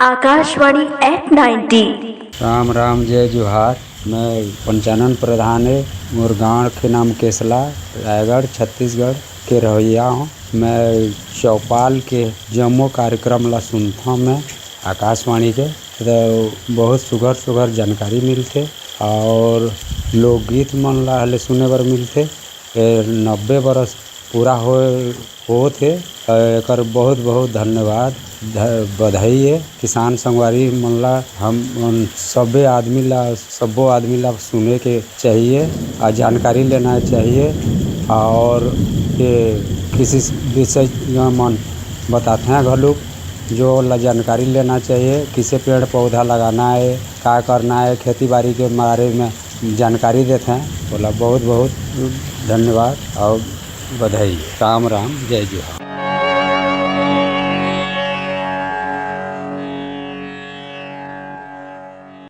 Akashvani eight 90। Ram Ram जय जोहार। मैं पंचानन प्रधान है, मोर गाँव के नाम केसला, रायगढ़ छत्तीसगढ़ के रहिया हूँ। मैं चौपाल के जम्मो कार्यक्रम ला सुनता हूँ। मैं आकाशवाणी के तो बहुत सुघर जानकारी मिलते और लोकगीत मन ला हले सुने बर मिलते। 90 बरस पूरा होत है। एकर बहुत बहुत धन्यवाद बधाई है। किसान संगवारी मन ला हम सभे आदमी ला सुने के चाहिए और जानकारी लेना चाहिए। और ये किसी विषय मन बताते हैं घलुक जो ला जानकारी लेना चाहिए। किसे पेड़ पौधा लगाना है, क्या करना है, खेती बाड़ी के बारे में जानकारी देते हैं। बोला बहुत बहुत धन्यवाद और बधाई। राम राम जय जोहार।